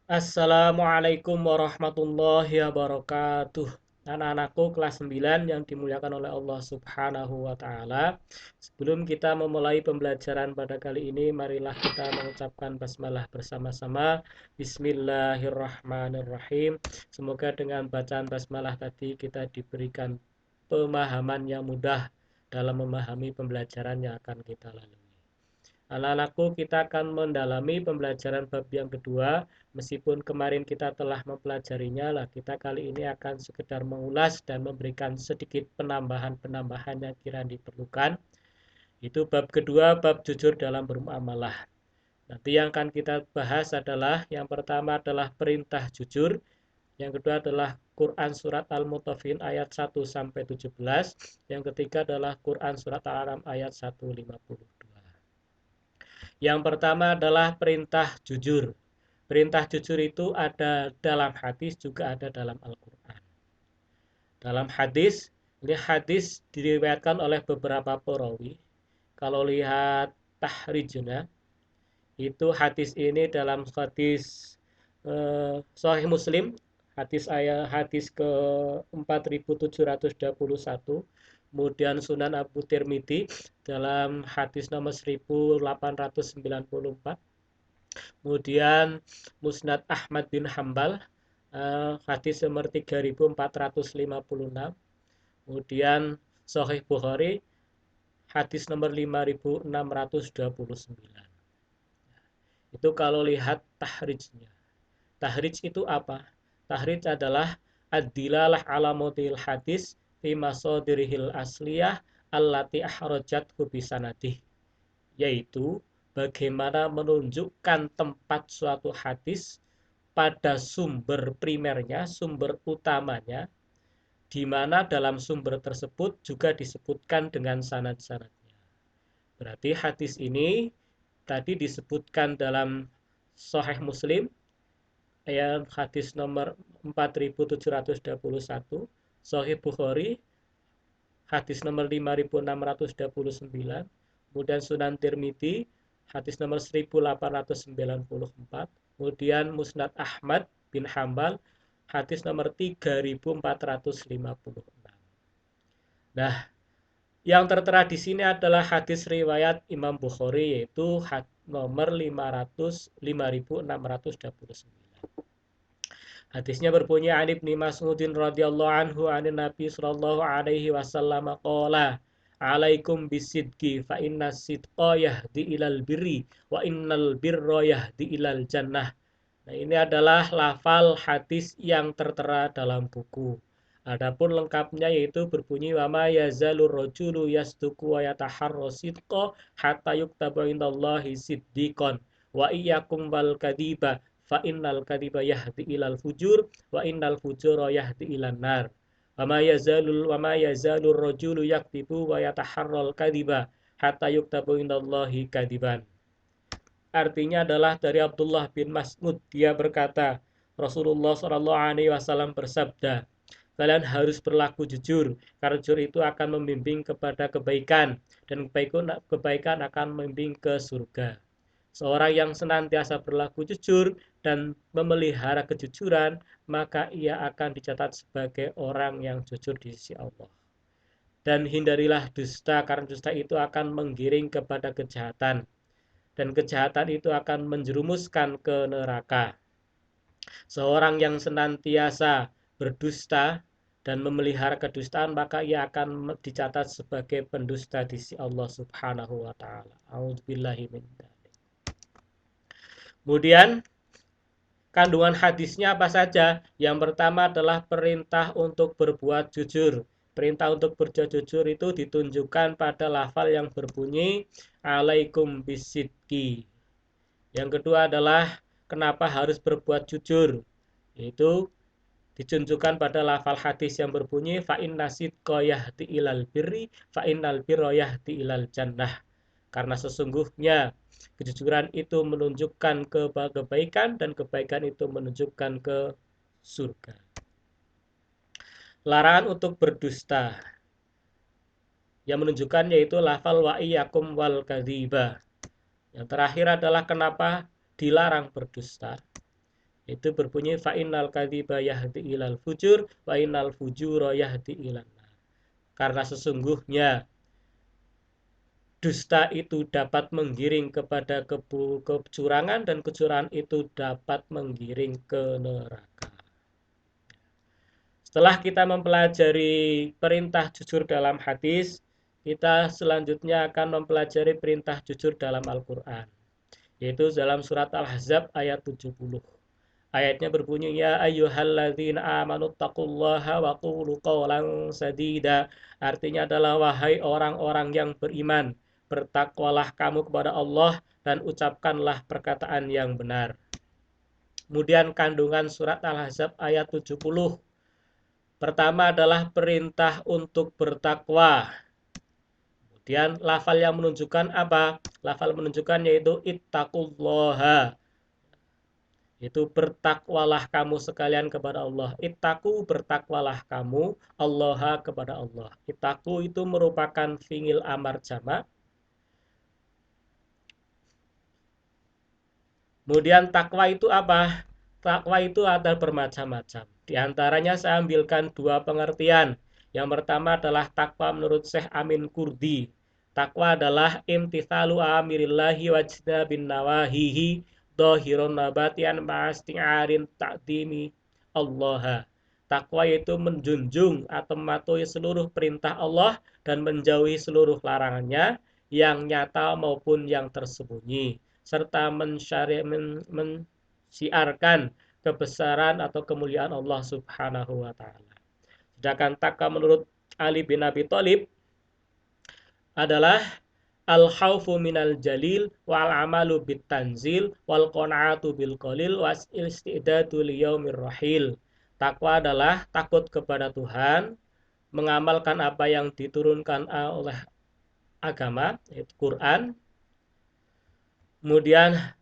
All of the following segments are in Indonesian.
Assalamualaikum warahmatullahi wabarakatuh. Anak-anakku kelas 9 yang dimuliakan oleh Allah Subhanahu wa taala. Sebelum kita memulai pembelajaran pada kali ini, marilah kita mengucapkan basmalah bersama-sama. Bismillahirrahmanirrahim. Semoga dengan bacaan basmalah tadi kita diberikan pemahaman yang mudah dalam memahami pembelajaran yang akan kita lalui. Anak-anakku, kita akan mendalami pembelajaran bab yang kedua. Meskipun kemarin kita telah mempelajarinya, lah kita kali ini akan sekedar mengulas dan memberikan sedikit penambahan-penambahan yang kira diperlukan. Itu bab kedua, bab jujur dalam bermuamalah. Nanti yang akan kita bahas adalah yang pertama adalah perintah jujur, yang kedua adalah Quran surat Al-Mutaffifin ayat 1 sampai 17, yang ketiga adalah Quran surat Al-An'am ayat 152. Yang pertama adalah perintah jujur. Perintah jujur itu ada dalam hadis, juga ada dalam Al-Quran. Dalam hadis, ini hadis diriwayatkan oleh beberapa perawi. Kalau lihat tahrijnya, itu hadis ini dalam hadis Sahih Muslim, hadis ke 4721. Kemudian Sunan Abu Tirmidzi dalam hadis nomor 1894. Kemudian Musnad Ahmad bin Hambal, hadis nomor 3456. Kemudian Sahih Bukhari, hadis nomor 5629. Itu kalau lihat tahrijnya. Tahrij itu apa? Tahrij adalah ad-dilalah ala mutil hadis fi masadirihil asliyah allati ahrajathu bisanadih, yaitu bagaimana menunjukkan tempat suatu hadis pada sumber primernya, sumber utamanya, di mana dalam sumber tersebut juga disebutkan dengan sanad-sanadnya. Berarti hadis ini tadi disebutkan dalam Sahih Muslim, ayat hadis nomor 4721, Sahih Bukhari, hadis nomor 5629, kemudian Sunan Tirmidzi, hadis nomor 1894, kemudian Musnad Ahmad bin Hambal, hadis nomor 3456. Nah, yang tertera di sini adalah hadis riwayat Imam Bukhari, yaitu nomor 5629. Hadisnya berbunyi an Ibnu Mas'udin radhiyallahu anhu anin Nabi sallallahu alaihi wasallam qala alaikum bisidqi fa inna sidqa yahdi ilal birri wa innal birra yahdi ilal jannah. Nah, ini adalah lafal hadis yang tertera dalam buku. Adapun lengkapnya yaitu berbunyi wa ma yazalur rajulu yasduqu wa yataharra sidqa hatta yuktabu indallahi siddiqon wa iyyakum wal kadiba fa innal kadiba yahdi ilal fujur wa innal fujura yahdi ilan nar. Wa ma yazalur rajulu yaktibu wa yataharral kadiba hatta yuktabu indallahi kadiban. Artinya adalah dari Abdullah bin Mas'ud, dia berkata, Rasulullah Shallallahu Alaihi Wasallam bersabda, kalian harus berlaku jujur, karena jujur itu akan membimbing kepada kebaikan, dan kebaikan akan membimbing ke surga. Seorang yang senantiasa berlaku jujur dan memelihara kejujuran, maka ia akan dicatat sebagai orang yang jujur di sisi Allah. Dan hindarilah dusta, karena dusta itu akan menggiring kepada kejahatan, dan kejahatan itu akan menjerumuskan ke neraka. Seorang yang senantiasa berdusta dan memelihara kedustaan, maka ia akan dicatat sebagai pendusta di sisi Allah Subhanahu wa taala. A'udzubillahi min dzalik. Kemudian kandungan hadisnya apa saja? Yang pertama adalah perintah untuk berbuat jujur. Perintah untuk berbuat jujur itu ditunjukkan pada lafal yang berbunyi alaikum bisidqi. Yang kedua adalah kenapa harus berbuat jujur, yaitu ditunjukkan pada lafal hadis yang berbunyi fa inna sidqa yahdi ilal birri fa innal birra yahdi ilal jannah. Karena sesungguhnya kejujuran itu menunjukkan ke kebaikan dan kebaikan itu menunjukkan ke surga. Larangan untuk berdusta yang menunjukkan yaitu lafal wa iyyakum wal kadziba. Yang terakhir adalah kenapa dilarang berdusta, Itu berbunyi fa innal kadziba yahdi ilal fujur wa innal fujura yahdi ilan nar. Karena sesungguhnya dusta itu dapat menggiring kepada kecurangan dan kecurangan itu dapat menggiring ke neraka. Setelah kita mempelajari perintah jujur dalam hadis, kita selanjutnya akan mempelajari perintah jujur dalam Al-Quran, yaitu dalam surat Al-Ahzab ayat 70. Ayatnya berbunyi, ya ayyuhalladzina amanu taqullaha wa qulu qawlan sadida. Artinya adalah wahai orang-orang yang beriman, bertakwalah kamu kepada Allah dan ucapkanlah perkataan yang benar. Kemudian kandungan surat Al-Ahzab ayat 70. Pertama adalah perintah untuk bertakwa. Kemudian lafal yang menunjukkan apa? Lafal menunjukkan yaitu ittaqullaha. Itu bertakwalah kamu sekalian kepada Allah. Ittaku, bertakwalah kamu, Allah kepada Allah. Ittaku itu merupakan fi'il amar jamak. Kemudian takwa itu apa? Takwa itu ada bermacam-macam. Di antaranya saya ambilkan dua pengertian. Yang pertama adalah takwa menurut Syekh Amin Kurdi. Takwa adalah imtithalu amirillahi wajnabin nawahihi dohiron nabatian ma'asti'arin ta'dimi Allah. Takwa yaitu menjunjung atau mematuhi seluruh perintah Allah dan menjauhi seluruh larangannya yang nyata maupun yang tersembunyi, serta mensiarkan kebesaran atau kemuliaan Allah Subhanahu wa taala. Sedangkan takwa menurut Ali bin Abi Thalib adalah al-khaufu minal jalil wal amalu bit tanzil wal qanaatu bil qalil was istidadu liyaumir rahil. Takwa adalah takut kepada Tuhan, mengamalkan apa yang diturunkan oleh agama, yaitu Quran, kemudian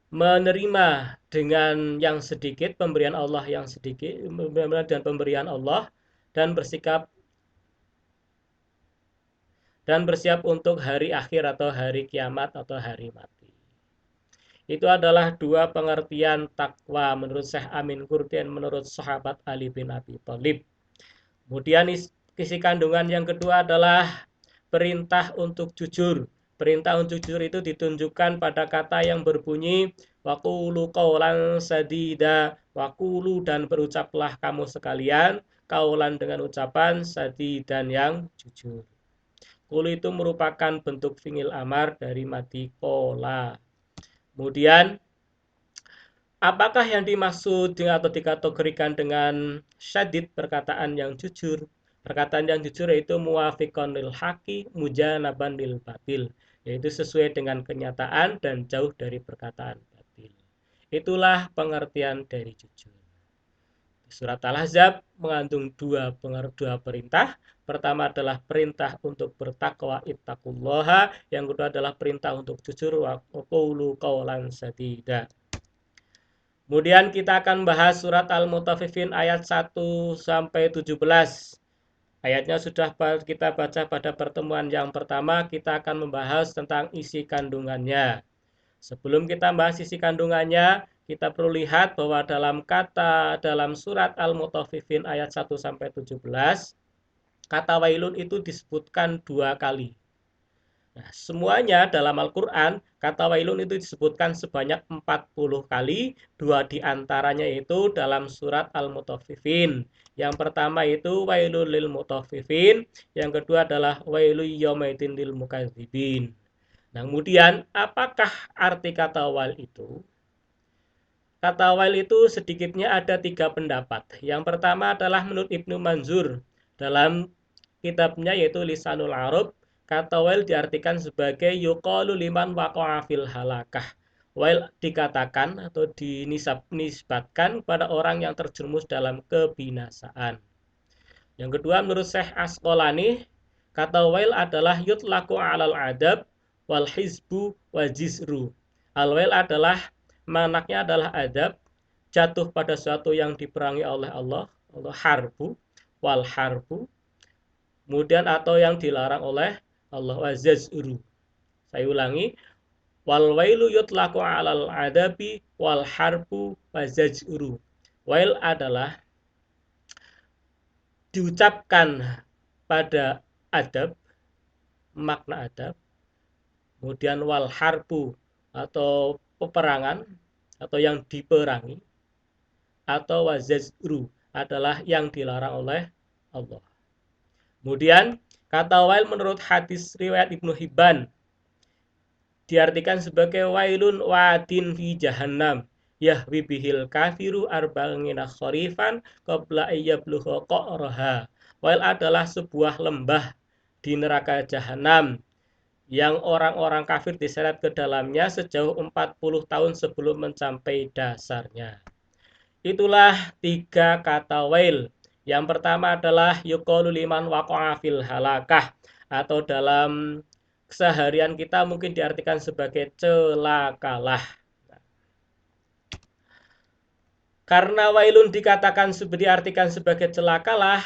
menerima dengan yang sedikit, pemberian Allah yang sedikit, dan pemberian Allah, dan bersikap dan bersiap untuk hari akhir atau hari kiamat atau hari mati. Itu adalah dua pengertian takwa menurut Syekh Amin Kurdi dan menurut sahabat Ali bin Abi Thalib. Kemudian isi kandungan yang kedua adalah perintah untuk jujur. Perintah untuk jujur itu ditunjukkan pada kata yang berbunyi waqulu qawlan sadida, waqulu dan berucaplah kamu sekalian, qawlan dengan ucapan, sadidan yang jujur. Qulu itu merupakan bentuk fi'il amar dari madi qala. Kemudian apakah yang dimaksud atau dikategorikan dengan syadid, perkataan yang jujur? Perkataan yang jujur yaitu muwafiqon lil haqi mujanaban lil batil, yaitu sesuai dengan kenyataan dan jauh dari perkataan batil. Itulah pengertian dari jujur. Surat Al-Ahzab mengandung dua perintah. Pertama adalah perintah untuk bertakwa ittaqullaha, yang kedua adalah perintah untuk jujur wa qulu qawlan sadida. Kemudian kita akan bahas surat Al-Mutaffifin ayat 1 sampai 17. Ayatnya sudah kita baca pada pertemuan yang pertama, kita akan membahas tentang isi kandungannya. Sebelum kita bahas isi kandungannya, kita perlu lihat bahwa dalam surat Al-Mutaffifin ayat 1 sampai 17, kata wailun itu disebutkan dua kali. Nah, semuanya dalam Al-Quran, kata wailun itu disebutkan sebanyak 40 kali, dua diantaranya itu dalam surat Al-Mutaffifin. Yang pertama itu wailul lil mutaffifin, yang kedua adalah wailul yaumaidin lil mukadzibin. Nah, kemudian apakah arti kata wail itu? Kata wail itu sedikitnya ada tiga pendapat. Yang pertama adalah menurut Ibnu Manzur dalam kitabnya yaitu Lisanul Arab, kata wail diartikan sebagai yuqalu liman waqa'a fil halakah. Wail dikatakan atau dinisbatkan pada orang yang terjerumus dalam kebinasaan. Yang kedua menurut Syekh Asqalani, kata wail adalah yutlaku alal adab wal hizbu wal jizru. Al-wail adalah maknanya adalah adab, jatuh pada sesuatu yang diperangi oleh Allah, atau harbu, wal harbu, kemudian atau yang dilarang oleh Allah, wazazuru. Saya ulangi, Wal wailu yutlaqu 'alal adabi wal harbu wazajru. Wail adalah diucapkan pada adab, makna adab, kemudian wal harbu atau peperangan atau yang diperangi, atau wazajru adalah yang dilarang oleh Allah. Kemudian kata wail menurut hadis riwayat Ibnu Hibban diartikan sebagai wailun wadin fi jahannam yahwi bihil kafiru arba'ina kharifan qabla ayyabluha qa'raha. Wail adalah sebuah lembah di neraka jahanam yang orang-orang kafir diseret ke dalamnya sejauh 40 tahun sebelum mencapai dasarnya. Itulah 3 kata wail. Yang pertama adalah yuqalu liman waqa'a fil halakah, atau dalam keseharian kita mungkin diartikan sebagai celakalah. Karena wailun dikatakan diartikan sebagai celakalah,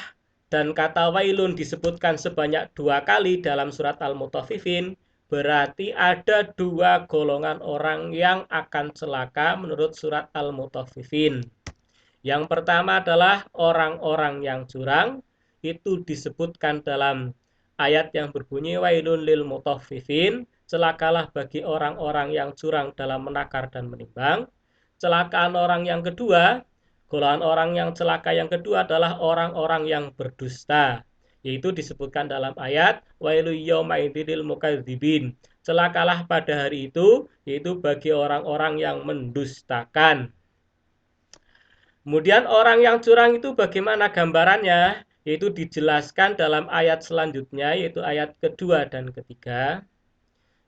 dan kata wailun disebutkan sebanyak 2 kali dalam surat Al-Mutaffifin, berarti ada 2 golongan orang yang akan celaka menurut surat Al-Mutaffifin. Yang pertama adalah orang-orang yang curang, itu disebutkan dalam ayat yang berbunyi wailun lil mutaffifin, celakalah bagi orang-orang yang curang dalam menakar dan menimbang. Celakaan orang yang kedua, golongan orang yang celaka yang kedua adalah orang-orang yang berdusta, yaitu disebutkan dalam ayat wailu yaumaidil mukadzibin, celakalah pada hari itu, yaitu bagi orang-orang yang mendustakan. Kemudian orang yang curang itu bagaimana gambarannya? Yaitu dijelaskan dalam ayat selanjutnya, yaitu ayat kedua dan ketiga.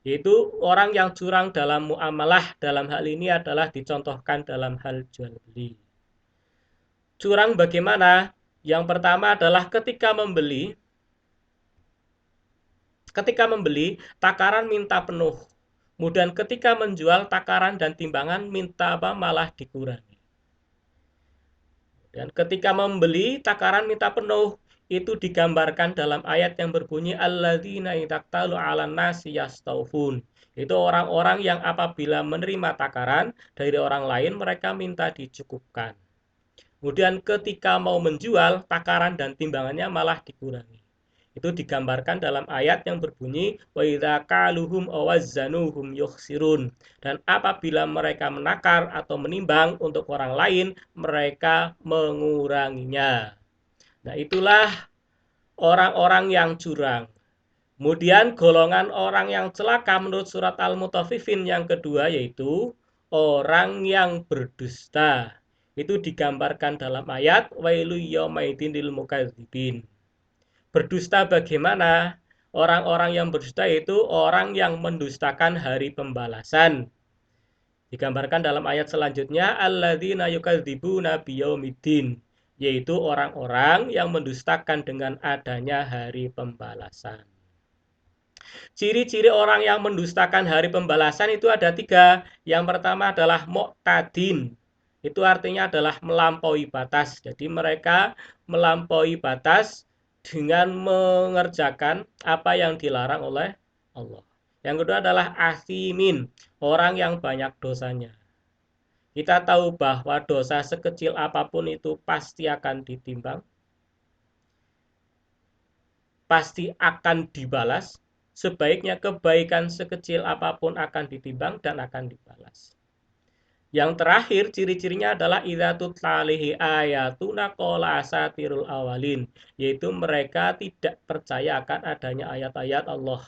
Yaitu orang yang curang dalam muamalah, dalam hal ini adalah dicontohkan dalam hal jual beli. Curang bagaimana? Yang pertama adalah ketika membeli, takaran minta penuh. Kemudian ketika menjual, takaran dan timbangan minta malah dikurangi. Dan ketika membeli, takaran minta penuh. Itu digambarkan dalam ayat yang berbunyi alladzina idaqtalu 'alan nasi yastawfun. Itu orang-orang yang apabila menerima takaran dari orang lain, mereka minta dicukupkan. Kemudian ketika mau menjual, takaran dan timbangannya malah dikurangi. Itu digambarkan dalam ayat yang berbunyi wa idza qaluhum awazzanuhum yukhsirun. Dan apabila mereka menakar atau menimbang untuk orang lain, mereka menguranginya. Nah, itulah orang-orang yang curang. Kemudian golongan orang yang celaka menurut surat Al-Mutaffifin yang kedua yaitu orang yang berdusta. Itu digambarkan dalam ayat wailu yaumaidin lil mukadzibin. Berdusta bagaimana? Orang-orang yang berdusta itu orang yang mendustakan hari pembalasan. Digambarkan dalam ayat selanjutnya alladzina yukadzibuna biyaumiddin, yaitu orang-orang yang mendustakan dengan adanya hari pembalasan. Ciri-ciri orang yang mendustakan hari pembalasan itu ada 3. Yang pertama adalah mu'tadin. Itu artinya adalah melampaui batas. Jadi mereka melampaui batas dengan mengerjakan apa yang dilarang oleh Allah. Yang kedua adalah asimin, orang yang banyak dosanya. Kita tahu bahwa dosa sekecil apapun itu pasti akan ditimbang, pasti akan dibalas. Sebaiknya kebaikan sekecil apapun akan ditimbang dan akan dibalas. Yang terakhir ciri-cirinya adalah idza tutla alaihi ayatuna qala asatirul awalin, yaitu mereka tidak percaya akan adanya ayat-ayat Allah.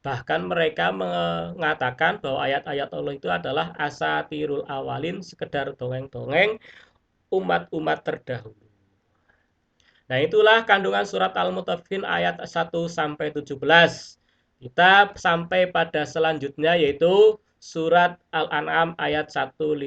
Bahkan mereka mengatakan bahwa ayat-ayat Allah itu adalah asatirul awalin, sekedar dongeng-dongeng umat-umat terdahulu. Nah, itulah kandungan surat Al-Mutaffifin ayat 1 sampai 17. Kita sampai pada selanjutnya yaitu surat Al-An'am ayat 152.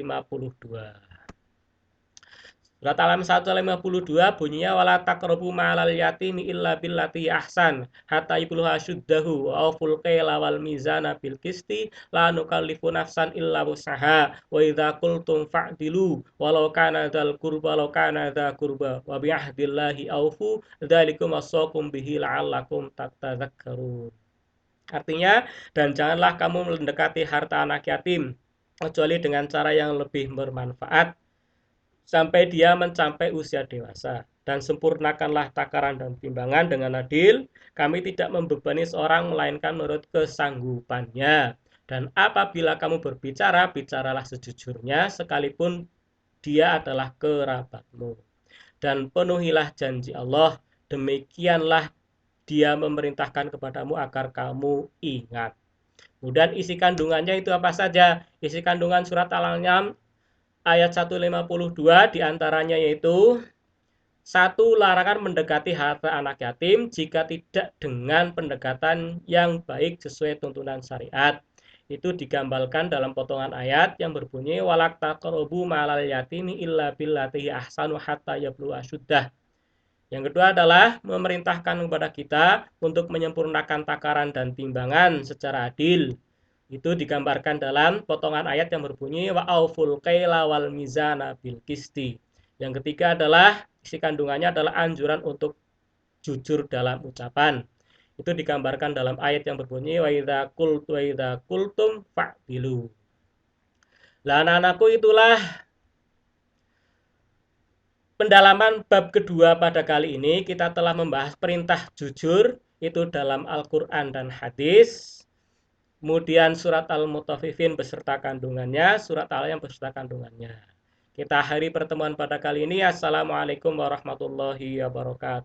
Surat Al-An'am 152 bunyinya wala taqrabu ma'al yatimi illa billati ahsan hatta yabluha syuddahu wa auful kaila wal mizana bil qisti la nukallifu nafsan illa wus'aha wa idza qultum fa'dilu walau kana dzal qurba walau kana dza qurba wa bi ahdillahi aufu dzalikum wasaqum bihi la'allakum tattadzakkarun. Artinya, dan janganlah kamu mendekati harta anak yatim kecuali dengan cara yang lebih bermanfaat sampai dia mencapai usia dewasa. Dan sempurnakanlah takaran dan timbangan dengan adil. Kami tidak membebani seorang melainkan menurut kesanggupannya. Dan apabila kamu berbicara, bicaralah sejujurnya sekalipun dia adalah kerabatmu. Dan penuhilah janji Allah. Demikianlah dia memerintahkan kepadamu agar kamu ingat. Kemudian isi kandungannya itu apa saja? Isi kandungan surat Al-An'am ayat 152 diantaranya yaitu satu, larangan mendekati harta anak yatim jika tidak dengan pendekatan yang baik sesuai tuntunan syariat. Itu digambarkan dalam potongan ayat yang berbunyi walak taqrabu malal yatimi illa billati ahsanu hatta yablu asyuddah. Yang kedua adalah memerintahkan kepada kita untuk menyempurnakan takaran dan timbangan secara adil. Itu digambarkan dalam potongan ayat yang berbunyi wa auful kaila wal mizana bil qisti. Yang ketiga adalah isi kandungannya adalah anjuran untuk jujur dalam ucapan. Itu digambarkan dalam ayat yang berbunyi wa idza qultum fa'dilu. Lah anak-anakku, itulah pendalaman bab kedua pada kali ini. Kita telah membahas perintah jujur itu dalam Al-Quran dan hadis. Kemudian surat Al-Mutaffifin beserta kandungannya, surat Al-An'am beserta kandungannya. Kita akhiri pertemuan pada kali ini. Assalamualaikum warahmatullahi wabarakatuh.